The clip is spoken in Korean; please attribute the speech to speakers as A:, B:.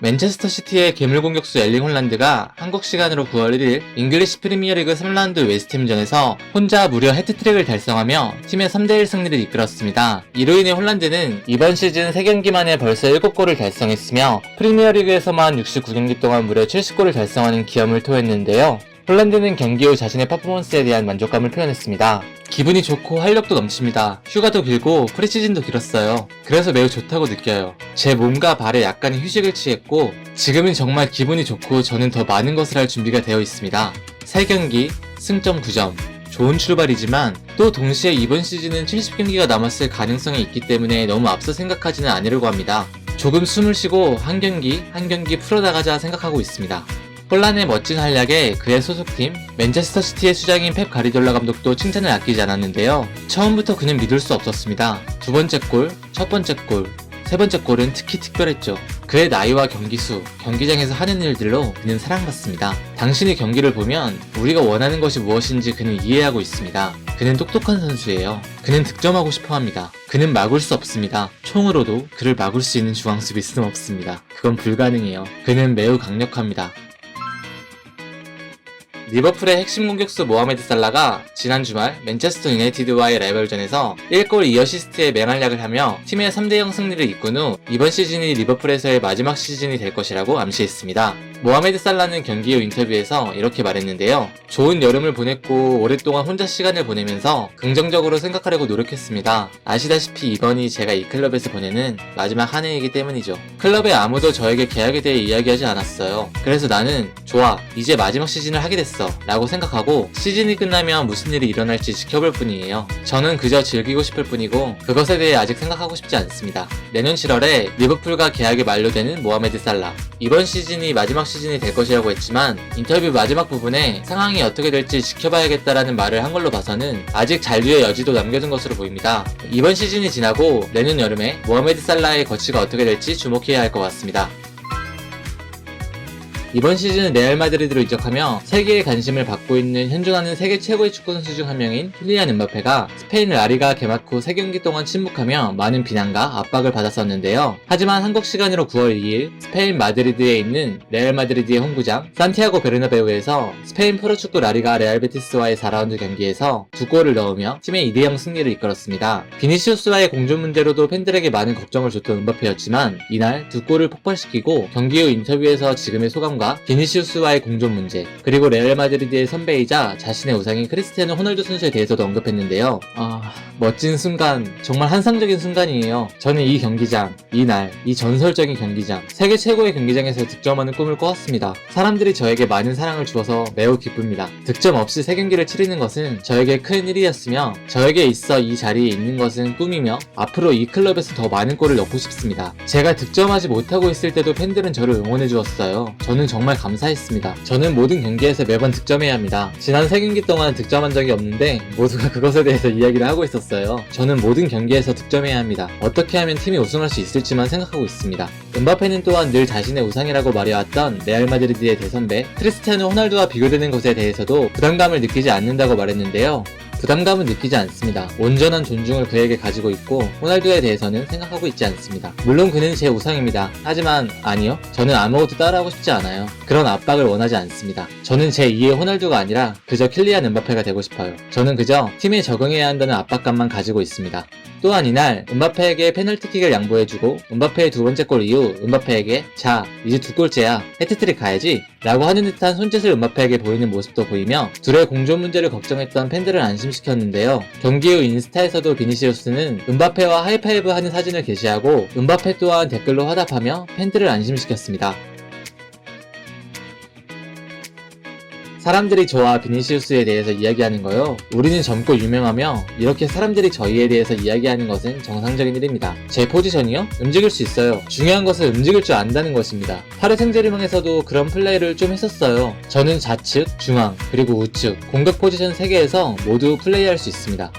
A: 맨체스터 시티의 괴물 공격수 엘링 홀란드가 한국 시간으로 9월 1일 잉글리시 프리미어리그 3라운드 웨스트햄전에서 혼자 무려 해트트릭을 달성하며 팀의 3대1 승리를 이끌었습니다. 이로 인해 홀란드는 이번 시즌 3경기 만에 벌써 7골을 달성했으며 프리미어리그에서만 69경기 동안 무려 70골을 달성하는 기염을 토했는데요. 홀란드는 경기 후 자신의 퍼포먼스에 대한 만족감을 표현했습니다. 기분이 좋고 활력도 넘칩니다. 휴가도 길고 프리시즌도 길었어요. 그래서 매우 좋다고 느껴요. 제 몸과 발에 약간의 휴식을 취했고 지금은 정말 기분이 좋고 저는 더 많은 것을 할 준비가 되어 있습니다. 3경기, 승점 9점. 좋은 출발이지만 또 동시에 이번 시즌은 70경기가 남았을 가능성이 있기 때문에 너무 앞서 생각하지는 않으려고 합니다. 조금 숨을 쉬고 한 경기 한 경기 풀어나가자 생각하고 있습니다. 홀란의 멋진 활약에 그의 소속팀 맨체스터 시티의 수장인 펩 가리돌라 감독도 칭찬을 아끼지 않았는데요. 처음부터 그는 믿을 수 없었습니다. 두 번째 골, 첫 번째 골, 세 번째 골은 특히 특별했죠. 그의 나이와 경기수, 경기장에서 하는 일들로 그는 사랑받습니다. 당신의 경기를 보면 우리가 원하는 것이 무엇인지 그는 이해하고 있습니다. 그는 똑똑한 선수예요. 그는 득점하고 싶어 합니다. 그는 막을 수 없습니다. 총으로도 그를 막을 수 있는 중앙 수비수는 없습니다. 그건 불가능해요. 그는 매우 강력합니다. 리버풀의 핵심 공격수 모하메드 살라가 지난 주말 맨체스터 유나이티드와의 라이벌전에서 1골 2어시스트의 맹활약을 하며 팀의 3대0 승리를 이끈 후 이번 시즌이 리버풀에서의 마지막 시즌이 될 것이라고 암시했습니다. 모하메드 살라는 경기 후 인터뷰에서 이렇게 말했는데요. 좋은 여름을 보냈고 오랫동안 혼자 시간을 보내면서 긍정적으로 생각하려고 노력했습니다. 아시다시피 이번이 제가 이 클럽에서 보내는 마지막 한 해이기 때문이죠. 클럽에 아무도 저에게 계약에 대해 이야기하지 않았어요. 그래서 나는 좋아, 이제 마지막 시즌을 하게 됐어 라고 생각하고 시즌이 끝나면 무슨 일이 일어날지 지켜볼 뿐이에요. 저는 그저 즐기고 싶을 뿐이고 그것에 대해 아직 생각하고 싶지 않습니다. 내년 7월에 리버풀과 계약이 만료되는 모하메드 살라. 이번 시즌이 마지막 시즌이 될 것이라고 했지만 인터뷰 마지막 부분에 상황이 어떻게 될지 지켜봐야겠다라는 말을 한 걸로 봐서는 아직 잔류의 여지도 남겨둔 것으로 보입니다. 이번 시즌이 지나고 내년 여름에 모하메드 살라의 거치가 어떻게 될지 주목해야 할 것 같습니다. 이번 시즌 레알 마드리드로 이적하며 세계의 관심을 받고 있는 현존하는 세계 최고의 축구 선수 중 한 명인 킬리안 음바페가 스페인 라리가 개막 후 3경기 동안 침묵하며 많은 비난과 압박을 받았었는데요. 하지만 한국 시간으로 9월 2일 스페인 마드리드에 있는 레알 마드리드의 홈구장 산티아고 베르나베우에서 스페인 프로축구 라리가 레알 베티스와의 4라운드 경기에서 2골을 넣으며 팀의 2대0 승리를 이끌었습니다. 비니시우스와의 공존 문제로도 팬들에게 많은 걱정을 줬던 음바페였지만 이날 2골을 폭발시키고 경기 후 인터뷰에서 지금의 소감과 비니시우스와의 공존 문제, 그리고 레알 마드리드의 선배이자 자신의 우상인 크리스티아노 호날두 선수에 대해서도 언급했는데요. 멋진 순간, 정말 환상적인 순간이에요. 저는 이 경기장, 이날, 이 전설적인 경기장, 세계 최고의 경기장에서 득점하는 꿈을 꿔왔습니다. 사람들이 저에게 많은 사랑을 주어서 매우 기쁩니다. 득점 없이 3경기를 치르는 것은 저에게 큰 일이었으며 저에게 있어 이 자리에 있는 것은 꿈이며 앞으로 이 클럽에서 더 많은 골을 넣고 싶습니다. 제가 득점하지 못하고 있을 때도 팬들은 저를 응원해 주었어요. 저는 정말 감사했습니다. 저는 모든 경기에서 매번 득점해야 합니다. 지난 3경기 동안 득점한 적이 없는데 모두가 그것에 대해서 이야기를 하고 있었어요. 저는 모든 경기에서 득점해야 합니다. 어떻게 하면 팀이 우승할 수 있을지만 생각하고 있습니다. 음바페는 또한 늘 자신의 우상이라고 말해왔던 레알 마드리드의 대선배 크리스티아노 호날두와 비교되는 것에 대해서도 부담감을 느끼지 않는다고 말했는데요. 부담감은 느끼지 않습니다. 온전한 존중을 그에게 가지고 있고 호날두에 대해서는 생각하고 있지 않습니다. 물론 그는 제 우상입니다. 하지만 아니요, 저는 아무것도 따라하고 싶지 않아요. 그런 압박을 원하지 않습니다. 저는 제 2의 호날두가 아니라 그저 킬리안 음바페가 되고 싶어요. 저는 그저 팀에 적응해야 한다는 압박감만 가지고 있습니다. 또한 이날 음바페에게 페널티킥을 양보해주고 음바페의 두 번째 골 이후 음바페에게 자, 이제 2골째야, 해트트릭 가야지 라고 하는 듯한 손짓을 음바페에게 보이는 모습도 보이며 둘의 공존 문제를 걱정했던 팬들을 안심시켰는데요. 경기 후 인스타에서도 비니시우스는 음바페와 하이파이브 하는 사진을 게시하고 음바페 또한 댓글로 화답하며 팬들을 안심시켰습니다. 사람들이 저와 비니시우스에 대해서 이야기하는 거요. 우리는 젊고 유명하며 이렇게 사람들이 저희에 대해서 이야기하는 것은 정상적인 일입니다. 제 포지션이요? 움직일 수 있어요. 중요한 것은 움직일 줄 안다는 것입니다. 파리 생제르맹에서도 그런 플레이를 좀 했었어요. 저는 좌측, 중앙, 그리고 우측, 공격 포지션 3개에서 모두 플레이할 수 있습니다.